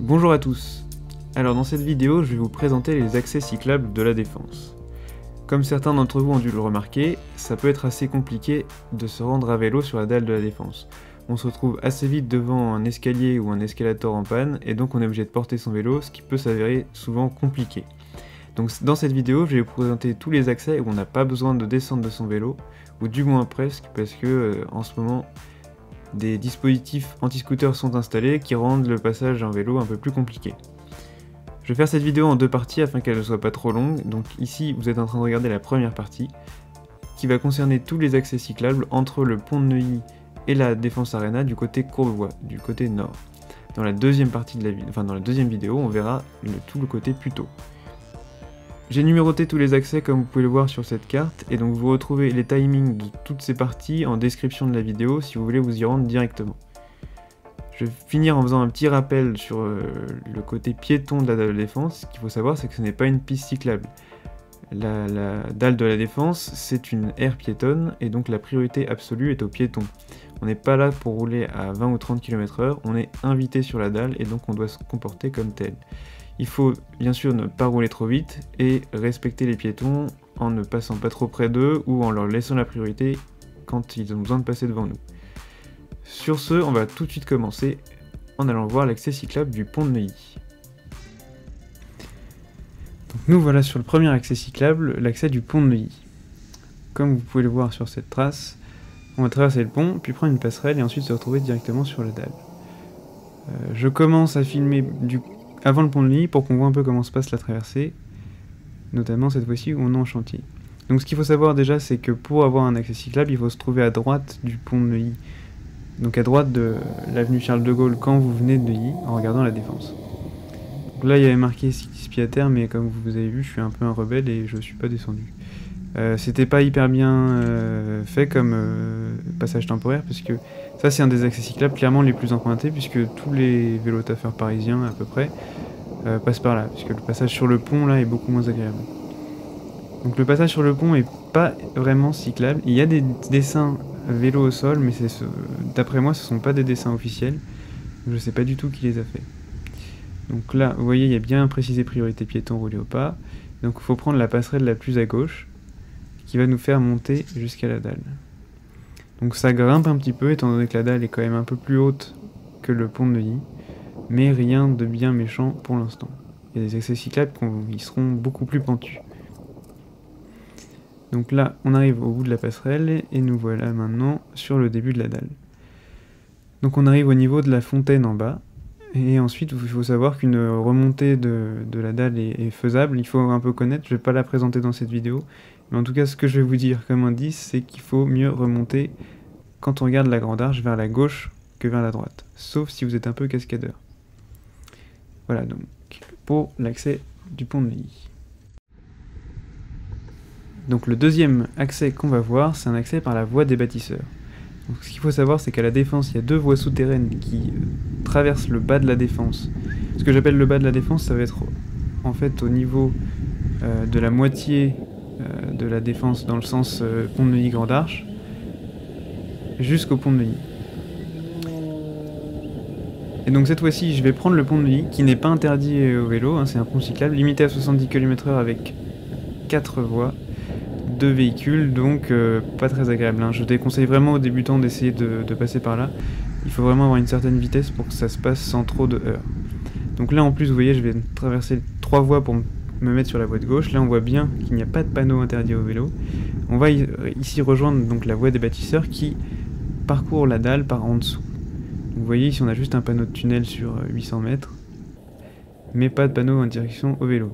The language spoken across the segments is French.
Bonjour à tous. Alors dans cette vidéo, je vais vous présenter les accès cyclables de la Défense. Comme certains d'entre vous ont dû le remarquer, ça peut être assez compliqué de se rendre à vélo sur la dalle de la Défense. On se retrouve assez vite devant un escalier ou un escalator en panne, et donc on est obligé de porter son vélo, ce qui peut s'avérer souvent compliqué. Donc dans cette vidéo, je vais vous présenter tous les accès où on n'a pas besoin de descendre de son vélo, ou du moins presque, parce que en ce moment, des dispositifs anti-scooter sont installés qui rendent le passage en vélo un peu plus compliqué. Je vais faire cette vidéo en deux parties afin qu'elle ne soit pas trop longue, donc ici vous êtes en train de regarder la première partie, qui va concerner tous les accès cyclables entre le pont de Neuilly et la Défense Arena du côté Courbevoie, du côté nord. Dans la deuxième partie de dans la deuxième vidéo, on verra tout le côté Puteaux. J'ai numéroté tous les accès comme vous pouvez le voir sur cette carte, et donc vous retrouvez les timings de toutes ces parties en description de la vidéo si vous voulez vous y rendre directement. Je vais finir en faisant un petit rappel sur le côté piéton de la dalle de Défense. Ce qu'il faut savoir, c'est que ce n'est pas une piste cyclable. La dalle de la Défense, c'est une aire piétonne, et donc la priorité absolue est aux piétons. On n'est pas là pour rouler à 20 ou 30 km/h, on est invité sur la dalle, et donc on doit se comporter comme tel. Il faut bien sûr ne pas rouler trop vite et respecter les piétons en ne passant pas trop près d'eux ou en leur laissant la priorité quand ils ont besoin de passer devant nous. Sur ce, on va tout de suite commencer en allant voir l'accès cyclable du pont de Neuilly. Donc nous voilà sur le premier accès cyclable, l'accès du pont de Neuilly. Comme vous pouvez le voir sur cette trace, on va traverser le pont, puis prendre une passerelle et ensuite se retrouver directement sur la dalle. Je commence à filmer avant le pont de Neuilly pour qu'on voit un peu comment se passe la traversée, notamment cette fois-ci où on est en chantier. Donc ce qu'il faut savoir déjà, c'est que pour avoir un accès cyclable, il faut se trouver à droite du pont de Neuilly, donc à droite de l'avenue Charles de Gaulle quand vous venez de Neuilly en regardant la Défense. Donc là il y avait marqué cycliste pied à terre, mais comme vous avez vu, je suis un peu un rebelle et je suis pas descendu. C'était pas hyper bien fait comme passage temporaire, parce que ça c'est un des accès cyclables clairement les plus empruntés, puisque tous les vélotaffeurs parisiens à peu près passent par là, puisque le passage sur le pont là est beaucoup moins agréable. Donc le passage sur le pont est pas vraiment cyclable. Il y a des dessins vélo au sol, mais d'après moi ce sont pas des dessins officiels, je sais pas du tout qui les a fait. Donc là vous voyez il y a bien précisé priorité piéton roulé au pas, donc il faut prendre la passerelle la plus à gauche, qui va nous faire monter jusqu'à la dalle. Donc ça grimpe un petit peu, étant donné que la dalle est quand même un peu plus haute que le pont de Neuilly, mais rien de bien méchant pour l'instant. Il y a des accès cyclables qui seront beaucoup plus pentus. Donc là, on arrive au bout de la passerelle, et nous voilà maintenant sur le début de la dalle. Donc on arrive au niveau de la fontaine en bas, et ensuite il faut savoir qu'une remontée de la dalle est faisable, il faut un peu connaître, je ne vais pas la présenter dans cette vidéo, mais en tout cas ce que je vais vous dire comme indice, c'est qu'il faut mieux remonter quand on regarde la Grande Arche vers la gauche que vers la droite, sauf si vous êtes un peu cascadeur. Voilà donc pour l'accès du pont de Neuilly. Donc le deuxième accès qu'on va voir, c'est un accès par la voie des bâtisseurs. Donc, ce qu'il faut savoir, c'est qu'à la Défense, il y a deux voies souterraines qui traversent le bas de la Défense. Ce que j'appelle le bas de la Défense, ça va être en fait au niveau de la moitié de la Défense dans le sens pont de Neuilly Grande Arche jusqu'au pont de Neuilly. Et donc cette fois-ci, je vais prendre le pont de Neuilly, qui n'est pas interdit au vélo, hein, c'est un pont cyclable limité à 70 km/h avec 4 voies. 2 véhicules, donc pas très agréable. Hein. Je déconseille vraiment aux débutants d'essayer de passer par là. Il faut vraiment avoir une certaine vitesse pour que ça se passe sans trop de heurts. Donc là en plus vous voyez, je vais traverser 3 voies pour me mettre sur la voie de gauche. Là on voit bien qu'il n'y a pas de panneau interdit au vélo. On va ici rejoindre donc la voie des bâtisseurs qui parcourt la dalle par en dessous. Donc, vous voyez ici on a juste un panneau de tunnel sur 800 mètres, mais pas de panneau en direction au vélo.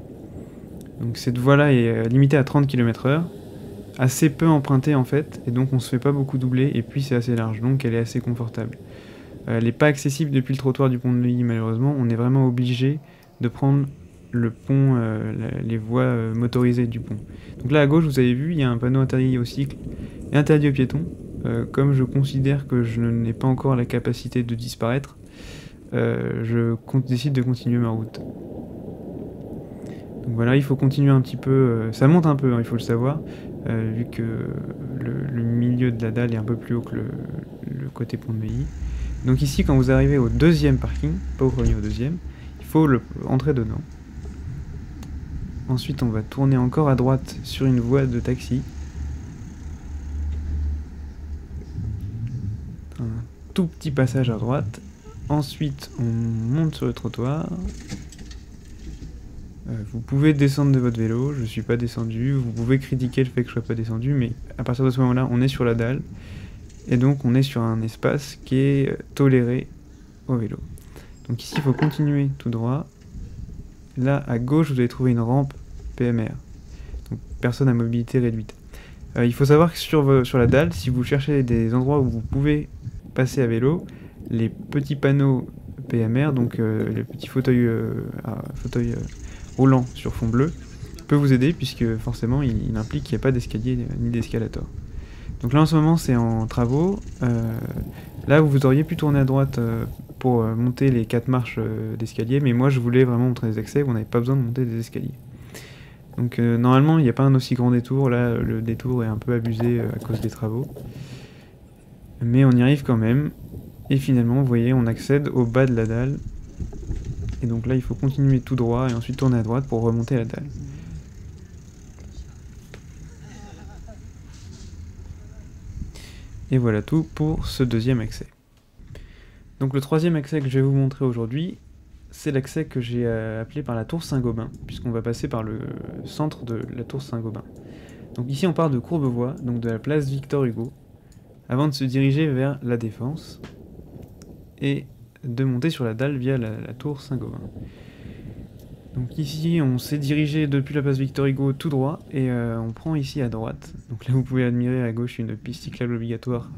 Donc cette voie là est limitée à 30 km/h. Assez peu empruntée en fait, et donc on se fait pas beaucoup doubler, et puis c'est assez large, donc elle est assez confortable. Elle n'est pas accessible depuis le trottoir du pont de Neuilly malheureusement, on est vraiment obligé de prendre le pont, les voies motorisées du pont. Donc là à gauche vous avez vu, il y a un panneau interdit au cycle et interdit aux piétons. Comme je considère que je n'ai pas encore la capacité de disparaître, je décide de continuer ma route. Donc voilà, il faut continuer un petit peu, ça monte un peu, hein, il faut le savoir, vu que le milieu de la dalle est un peu plus haut que le côté pont de Neuilly. Donc ici, quand vous arrivez au deuxième parking, pas au premier, au deuxième, il faut entrer dedans. Ensuite, on va tourner encore à droite sur une voie de taxi. Un tout petit passage à droite. Ensuite, on monte sur le trottoir. Vous pouvez descendre de votre vélo, je ne suis pas descendu. Vous pouvez critiquer le fait que je ne sois pas descendu, mais à partir de ce moment-là, on est sur la dalle. Et donc, on est sur un espace qui est toléré au vélo. Donc ici, il faut continuer tout droit. Là, à gauche, vous allez trouver une rampe PMR, donc personne à mobilité réduite. Il faut savoir que sur la dalle, si vous cherchez des endroits où vous pouvez passer à vélo, les petits panneaux PMR, donc les petits fauteuils roulants sur fond bleu, peut vous aider puisque forcément il implique qu'il n'y a pas d'escalier ni d'escalator. Donc là en ce moment c'est en travaux. Là vous auriez pu tourner à droite pour monter les 4 marches d'escalier, mais moi je voulais vraiment montrer des accès où on n'avait pas besoin de monter des escaliers. Donc normalement il n'y a pas un aussi grand détour, là le détour est un peu abusé à cause des travaux. Mais on y arrive quand même, et finalement vous voyez on accède au bas de la dalle. Et donc là il faut continuer tout droit et ensuite tourner à droite pour remonter la dalle. Et voilà tout pour ce deuxième accès. Donc le troisième accès que je vais vous montrer aujourd'hui, c'est l'accès que j'ai appelé par la tour Saint-Gobain, puisqu'on va passer par le centre de la tour Saint-Gobain. Donc ici on part de Courbevoie, donc de la place Victor Hugo, avant de se diriger vers la Défense, et de monter sur la dalle via la tour Saint-Gobain. Donc ici on s'est dirigé depuis la place Victor Hugo tout droit, et on prend ici à droite. Donc là vous pouvez admirer à gauche une piste cyclable obligatoire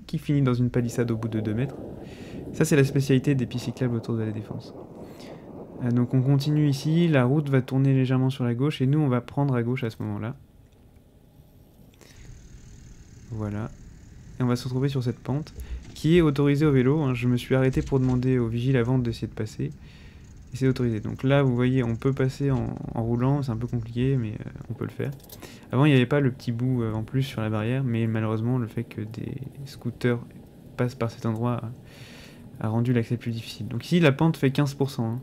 qui finit dans une palissade au bout de 2 mètres. Ça c'est la spécialité des pistes cyclables autour de la Défense. Donc on continue ici, la route va tourner légèrement sur la gauche et nous on va prendre à gauche à ce moment-là. Voilà. Et on va se retrouver sur cette pente qui est autorisée au vélo. Hein. Je me suis arrêté pour demander au vigile avant d'essayer de passer. Et c'est autorisé. Donc là vous voyez on peut passer en roulant, c'est un peu compliqué mais on peut le faire. Avant il n'y avait pas le petit bout en plus sur la barrière, mais malheureusement le fait que des scooters passent par cet endroit a rendu l'accès plus difficile. Donc ici la pente fait 15%. Hein.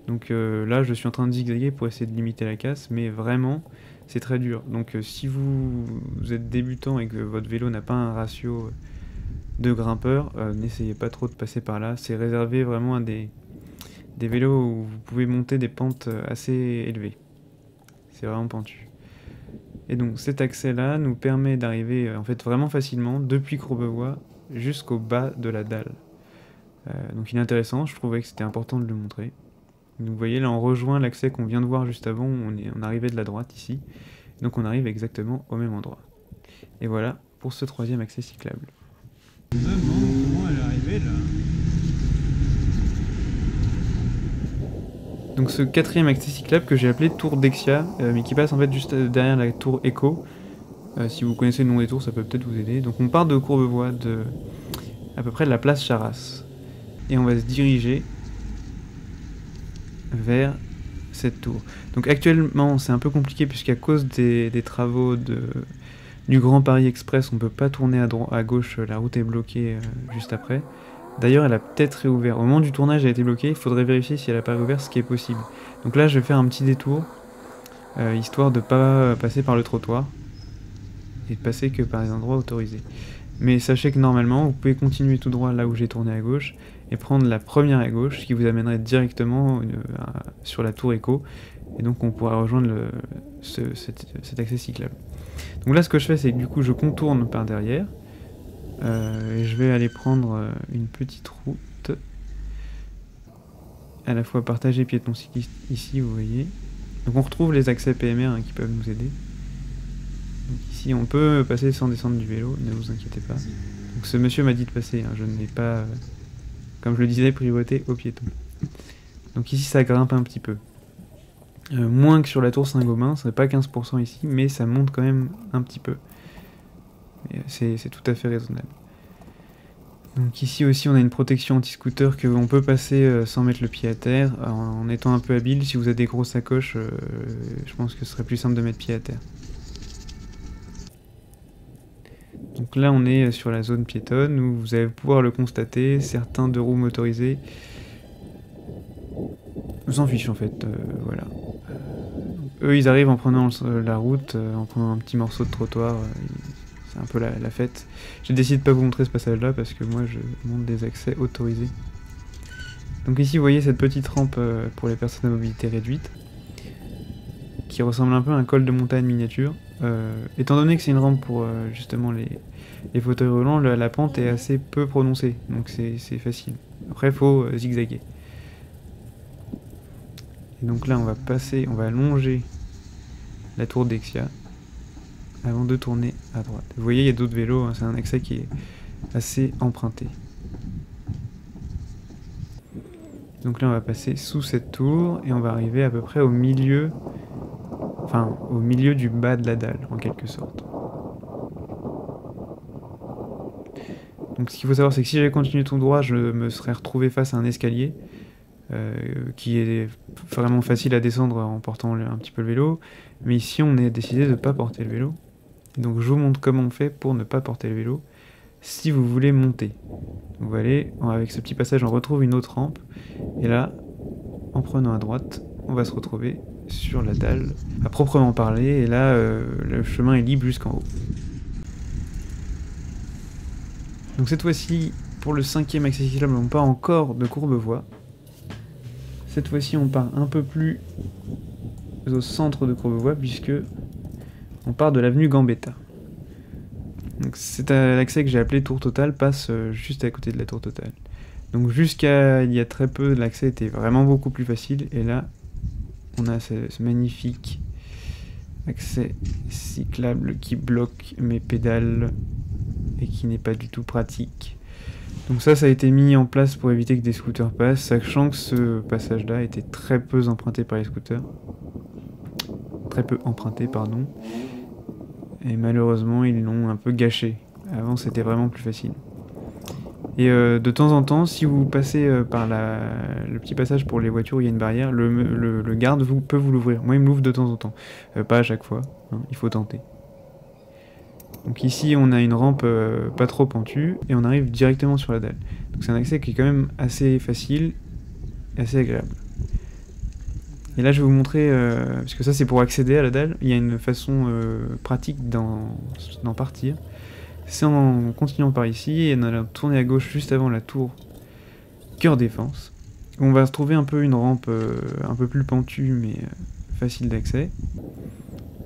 Donc là je suis en train de zigzaguer pour essayer de limiter la casse, mais vraiment c'est très dur. Donc si vous êtes débutant et que votre vélo n'a pas un ratio de grimpeur, n'essayez pas trop de passer par là. C'est réservé vraiment à des vélos où vous pouvez monter des pentes assez élevées. C'est vraiment pentu. Et donc cet accès là nous permet d'arriver en fait vraiment facilement depuis Courbevoie jusqu'au bas de la dalle. Donc il est intéressant, je trouvais que c'était important de le montrer. Donc vous voyez là on rejoint l'accès qu'on vient de voir juste avant, on arrivait de la droite ici, donc on arrive exactement au même endroit. Et voilà pour ce troisième accès cyclable. On se demande comment elle est arrivée là. Donc ce quatrième accès cyclable que j'ai appelé tour Dexia, mais qui passe en fait juste derrière la tour Echo. Si vous connaissez le nom des tours ça peut peut-être vous aider. Donc on part de Courbevoie, à peu près de la place Charras, et on va se diriger vers cette tour. Donc actuellement c'est un peu compliqué puisqu'à cause des travaux du Grand Paris Express on peut pas tourner à gauche, la route est bloquée juste après. D'ailleurs elle a peut-être réouvert, au moment du tournage elle a été bloquée, il faudrait vérifier si elle a pas réouvert, ce qui est possible. Donc là je vais faire un petit détour, histoire de pas passer par le trottoir, et de passer que par les endroits autorisés. Mais sachez que normalement vous pouvez continuer tout droit là où j'ai tourné à gauche, et prendre la première à gauche, ce qui vous amènerait directement sur la tour Echo, et donc on pourra rejoindre cet accès cyclable. Donc là ce que je fais c'est que du coup je contourne par derrière, et je vais aller prendre une petite route, à la fois partagée piéton cycliste ici vous voyez. Donc on retrouve les accès PMR qui peuvent nous aider. Donc ici on peut passer sans descendre du vélo, ne vous inquiétez pas. Donc ce monsieur m'a dit de passer, je n'ai pas... comme je le disais, priorité aux piétons. Donc ici ça grimpe un petit peu. Moins que sur la tour Saint-Gobain, ce serait pas 15% ici, mais ça monte quand même un petit peu. C'est tout à fait raisonnable. Donc ici aussi on a une protection anti-scooter que on peut passer sans mettre le pied à terre, en étant un peu habile. Si vous avez des grosses sacoches, je pense que ce serait plus simple de mettre pied à terre. Donc là on est sur la zone piétonne où vous allez pouvoir le constater, certains 2 roues motorisés On s'en fiche en fait, voilà. Eux ils arrivent en prenant la route, en prenant un petit morceau de trottoir, c'est un peu la fête. J'ai décidé de pas vous montrer ce passage là parce que moi je montre des accès autorisés. Donc ici vous voyez cette petite rampe pour les personnes à mobilité réduite, qui ressemble un peu à un col de montagne miniature. Étant donné que c'est une rampe pour justement les fauteuils roulants, la pente est assez peu prononcée, donc c'est facile. Après il faut zigzaguer. Et donc là on va longer la tour Dexia avant de tourner à droite. Vous voyez il y a d'autres vélos, hein, c'est un accès qui est assez emprunté. Donc là on va passer sous cette tour et on va arriver à peu près au milieu, enfin au milieu du bas de la dalle en quelque sorte. Donc ce qu'il faut savoir c'est que si j'avais continué tout droit je me serais retrouvé face à un escalier qui est vraiment facile à descendre en portant un petit peu le vélo, mais ici on a décidé de ne pas porter le vélo. Donc je vous montre comment on fait pour ne pas porter le vélo si vous voulez monter. Donc vous allez, avec ce petit passage on retrouve une autre rampe, et là, en prenant à droite, on va se retrouver sur la dalle à proprement parler, et là le chemin est libre jusqu'en haut. Donc cette fois-ci, pour le 5e accès cyclable, on part encore de Courbevoie. Cette fois-ci on part un peu plus au centre de Courbevoie puisque on part de l'avenue Gambetta. Donc c'est l'accès que j'ai appelé Tour Totale, passe juste à côté de la Tour Totale. Donc jusqu'à il y a très peu, l'accès était vraiment beaucoup plus facile, et là on a ce magnifique accès cyclable qui bloque mes pédales et qui n'est pas du tout pratique. Donc ça a été mis en place pour éviter que des scooters passent, sachant que ce passage-là était très peu emprunté par les scooters. Très peu emprunté, pardon. Et malheureusement, ils l'ont un peu gâché. Avant, c'était vraiment plus facile. Et de temps en temps, si vous passez par le petit passage pour les voitures où il y a une barrière, le garde peut vous l'ouvrir. Moi, il me l'ouvre de temps en temps. Pas à chaque fois, hein, il faut tenter. Donc ici on a une rampe pas trop pentue et on arrive directement sur la dalle. Donc c'est un accès qui est quand même assez facile et assez agréable. Et là je vais vous montrer, parce que ça c'est pour accéder à la dalle, il y a une façon pratique d'en partir. C'est en continuant par ici et en allant tourner à gauche juste avant la tour Cœur Défense. On va se trouver un peu une rampe un peu plus pentue mais facile d'accès.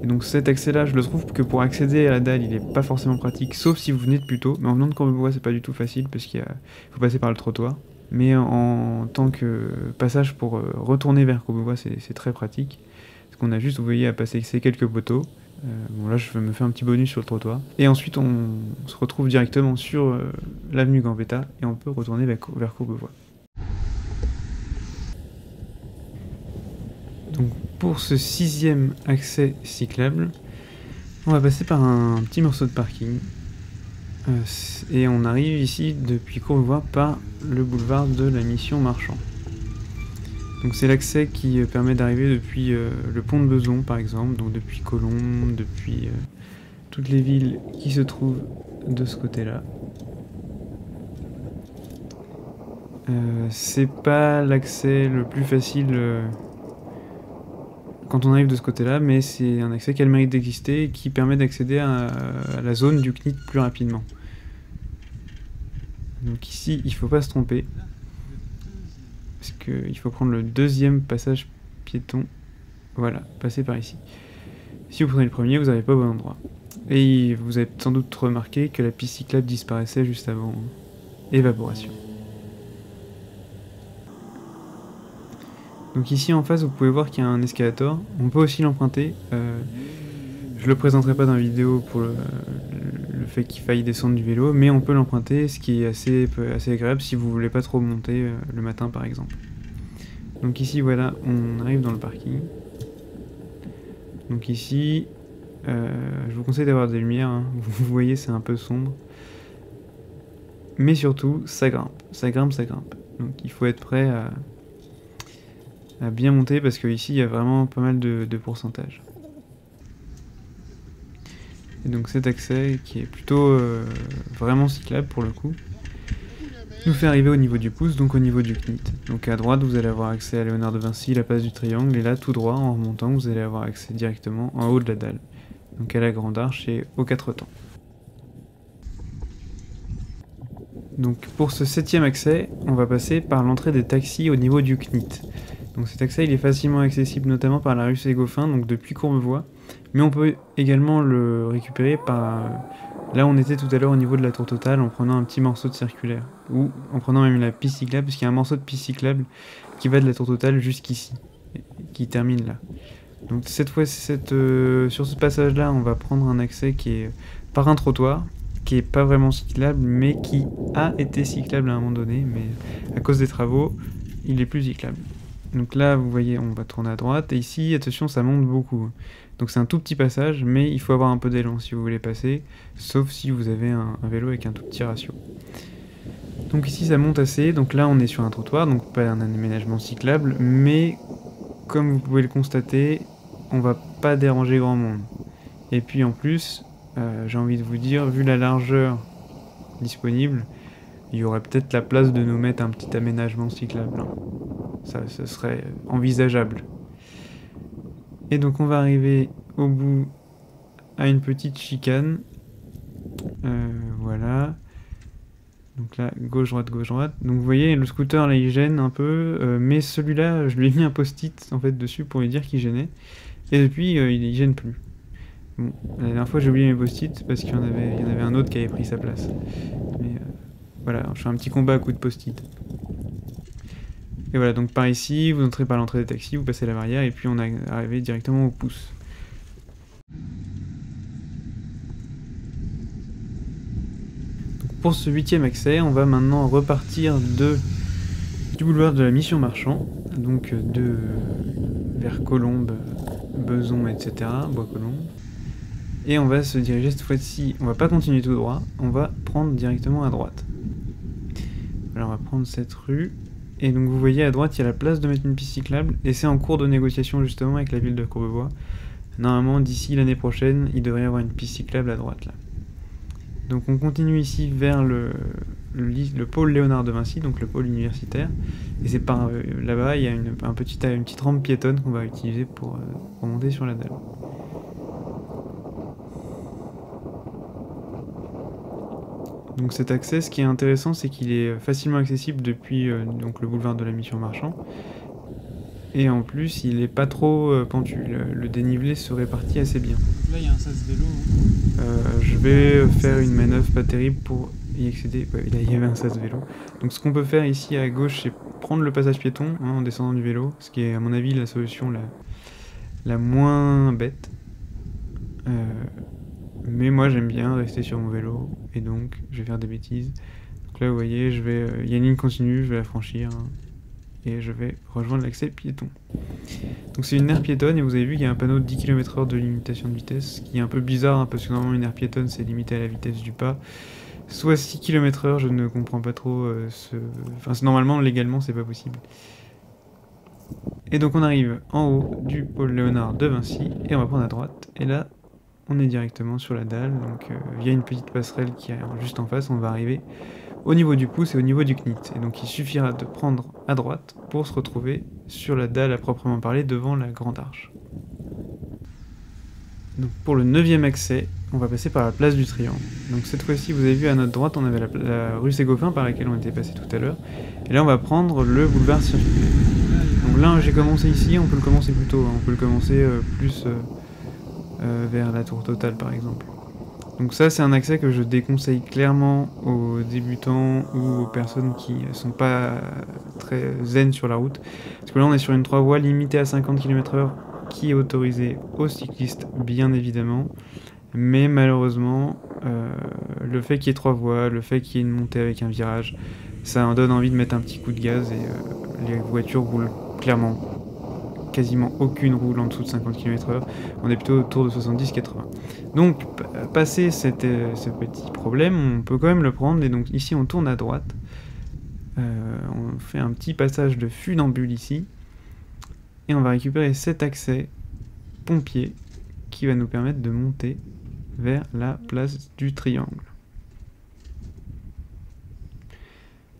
Et donc cet accès-là, je le trouve que pour accéder à la dalle, il n'est pas forcément pratique, sauf si vous venez de plus tôt. Mais en venant de Courbevoie, c'est pas du tout facile, parce qu'il faut passer par le trottoir. Mais en tant que passage pour retourner vers Courbevoie, c'est très pratique. Parce qu'on a juste, vous voyez, à passer ces quelques poteaux. Bon là, je me fais un petit bonus sur le trottoir. Et ensuite, on se retrouve directement sur l'avenue Gambetta, et on peut retourner vers Courbevoie. Donc pour ce 6e accès cyclable, on va passer par un petit morceau de parking. Et on arrive ici depuis Courbevoie par le boulevard de la Mission Marchand. Donc c'est l'accès qui permet d'arriver depuis le pont de Beson par exemple, donc depuis Colombes, depuis toutes les villes qui se trouvent de ce côté-là. C'est pas l'accès le plus facile quand on arrive de ce côté-là, mais c'est un accès qui a le mérite d'exister et qui permet d'accéder à la zone du CNIT plus rapidement. Donc ici, il ne faut pas se tromper, parce qu'il faut prendre le 2e passage piéton. Voilà, passer par ici. Si vous prenez le premier, vous n'arrivez pas au bon endroit. Et vous avez sans doute remarqué que la piste cyclable disparaissait juste avant évaporation. Donc ici en face vous pouvez voir qu'il y a un escalator, on peut aussi l'emprunter, je le présenterai pas dans la vidéo pour le fait qu'il faille descendre du vélo, mais on peut l'emprunter, ce qui est assez agréable si vous voulez pas trop monter le matin par exemple. Donc ici voilà, on arrive dans le parking. Donc ici, je vous conseille d'avoir des lumières, hein. Vous voyez c'est un peu sombre. Mais surtout, ça grimpe, ça grimpe, ça grimpe. Donc il faut être prêt à bien monter parce qu'ici il y a vraiment pas mal de pourcentage. Et donc cet accès qui est plutôt vraiment cyclable pour le coup. nous fait arriver au niveau du pouce, donc au niveau du CNIT. Donc à droite, vous allez avoir accès à Léonard de Vinci, la place du triangle, et là, tout droit, en remontant, vous allez avoir accès directement en haut de la dalle. Donc à la grande arche et aux 4 temps. Donc pour ce 7e accès, on va passer par l'entrée des taxis au niveau du CNIT. Donc cet accès, il est facilement accessible notamment par la rue Ségoffin, donc depuis Courbevoie, mais on peut également le récupérer par... Là, on était tout à l'heure au niveau de la tour totale en prenant un petit morceau de circulaire, ou en prenant même la piste cyclable, parce qu'il y a un morceau de piste cyclable qui va de la tour totale jusqu'ici, qui termine là. Donc cette fois, sur ce passage-là, on va prendre un accès qui est par un trottoir, qui est pas vraiment cyclable, mais qui a été cyclable à un moment donné, mais à cause des travaux, il est plus cyclable. Donc là, vous voyez, on va tourner à droite, et ici, attention, ça monte beaucoup. Donc c'est un tout petit passage, mais il faut avoir un peu d'élan si vous voulez passer, sauf si vous avez un vélo avec un tout petit ratio. Donc ici, ça monte assez, donc là, on est sur un trottoir, donc pas un aménagement cyclable, mais comme vous pouvez le constater, on va pas déranger grand monde. Et puis en plus, j'ai envie de vous dire, vu la largeur disponible, il y aurait peut-être la place de nous mettre un petit aménagement cyclable. Ça serait envisageable. Et donc on va arriver au bout à une petite chicane. Voilà. Donc là, gauche-droite, gauche-droite. Donc vous voyez, le scooter là il gêne un peu, mais celui-là, je lui ai mis un post-it en fait dessus pour lui dire qu'il gênait. Et depuis, il gêne plus. Bon, la dernière fois j'ai oublié mes post-it parce qu'il y en avait un autre qui avait pris sa place. Mais voilà, je fais un petit combat à coups de post-it. Et voilà, donc par ici, vous entrez par l'entrée des taxis, vous passez la barrière et puis on est arrivé directement au pouce. Donc pour ce 8e accès, on va maintenant repartir du boulevard de la Mission Marchand, donc vers Colombes, Beson, etc., Bois-Colombes. Et on va se diriger cette fois-ci, on va pas continuer tout droit, on va prendre directement à droite. Alors on va prendre cette rue, et donc vous voyez à droite il y a la place de mettre une piste cyclable, et c'est en cours de négociation justement avec la ville de Courbevoie. Normalement d'ici l'année prochaine, il devrait y avoir une piste cyclable à droite là. Donc on continue ici vers le pôle Léonard de Vinci, donc le pôle universitaire, et c'est par là-bas il y a une petite rampe piétonne qu'on va utiliser pour monter sur la dalle. Donc cet accès, ce qui est intéressant, c'est qu'il est facilement accessible depuis donc le boulevard de la Mission Marchand. Et en plus, il est pas trop pentu. Le dénivelé se répartit assez bien. Là, il y a un sas vélo. Je vais faire une manœuvre pas terrible pour y accéder. Ouais, il y avait un sas vélo. Donc ce qu'on peut faire ici à gauche, c'est prendre le passage piéton en descendant du vélo, ce qui est à mon avis la solution la moins bête. Mais moi j'aime bien rester sur mon vélo, et donc je vais faire des bêtises. Donc là vous voyez, il y a une ligne continue, je vais la franchir, hein, et je vais rejoindre l'accès piéton. Donc c'est une aire piétonne, et vous avez vu qu'il y a un panneau de 10 km/h de limitation de vitesse, ce qui est un peu bizarre, hein, parce que normalement une aire piétonne c'est limité à la vitesse du pas. Soit 6 km/h, je ne comprends pas trop Enfin normalement, légalement, c'est pas possible. Et donc on arrive en haut du pôle Léonard de Vinci, et on va prendre à droite, et là, on est directement sur la dalle, donc via une petite passerelle qui est juste en face, on va arriver au niveau du pouce et au niveau du CNIT. Et donc il suffira de prendre à droite pour se retrouver sur la dalle à proprement parler devant la grande arche. Donc pour le 9e accès, on va passer par la place du Triangle. Donc cette fois-ci, vous avez vu à notre droite, on avait la rue Ségoffin par laquelle on était passé tout à l'heure. Et là on va prendre le boulevard circulaire. Donc là j'ai commencé ici, on peut le commencer plus tôt, hein. On peut le commencer plus... vers la tour totale par exemple. Donc ça c'est un accès que je déconseille clairement aux débutants ou aux personnes qui sont pas très zen sur la route, parce que là on est sur une 3 voies limitée à 50 km/h qui est autorisée aux cyclistes bien évidemment, mais malheureusement le fait qu'il y ait 3 voies, le fait qu'il y ait une montée avec un virage, ça en donne envie de mettre un petit coup de gaz, et les voitures roulent clairement. Quasiment aucune roule en dessous de 50 km/h, on est plutôt autour de 70-80. Donc, passé ce petit problème, on peut quand même le prendre, et donc ici on tourne à droite, on fait un petit passage de funambule ici, et on va récupérer cet accès pompier qui va nous permettre de monter vers la place du Triangle.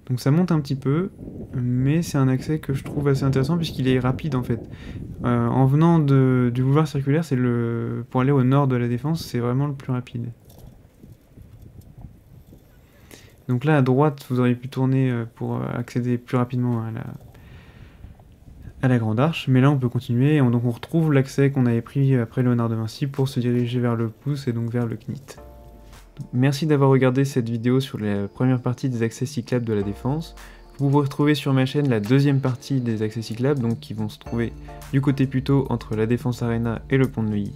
Donc ça monte un petit peu, mais c'est un accès que je trouve assez intéressant puisqu'il est rapide en fait. En venant du boulevard circulaire, pour aller au nord de la Défense, c'est vraiment le plus rapide. Donc là à droite, vous auriez pu tourner pour accéder plus rapidement à la Grande Arche, mais là on peut continuer, donc on retrouve l'accès qu'on avait pris après Léonard de Vinci pour se diriger vers le Pouce et donc vers le CNIT. Merci d'avoir regardé cette vidéo sur la première partie des accès cyclables de la Défense. Vous pouvez retrouver sur ma chaîne la deuxième partie des accès cyclables, donc qui vont se trouver du côté plutôt entre la Défense Arena et le pont de Neuilly.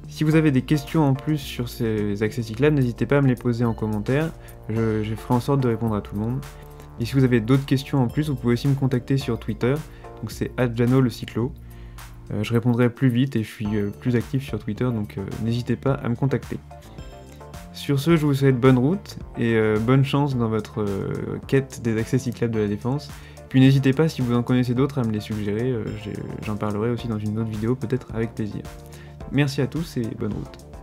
Si vous avez des questions en plus sur ces accès cyclables, n'hésitez pas à me les poser en commentaire, je ferai en sorte de répondre à tout le monde. Et si vous avez d'autres questions en plus, vous pouvez aussi me contacter sur Twitter, donc c'est @jano_le_cyclo. Je répondrai plus vite et je suis plus actif sur Twitter, donc n'hésitez pas à me contacter. Sur ce, je vous souhaite bonne route et bonne chance dans votre quête des accès cyclables de la Défense. Puis n'hésitez pas, si vous en connaissez d'autres, à me les suggérer, j'en parlerai aussi dans une autre vidéo, peut-être avec plaisir. Merci à tous et bonne route.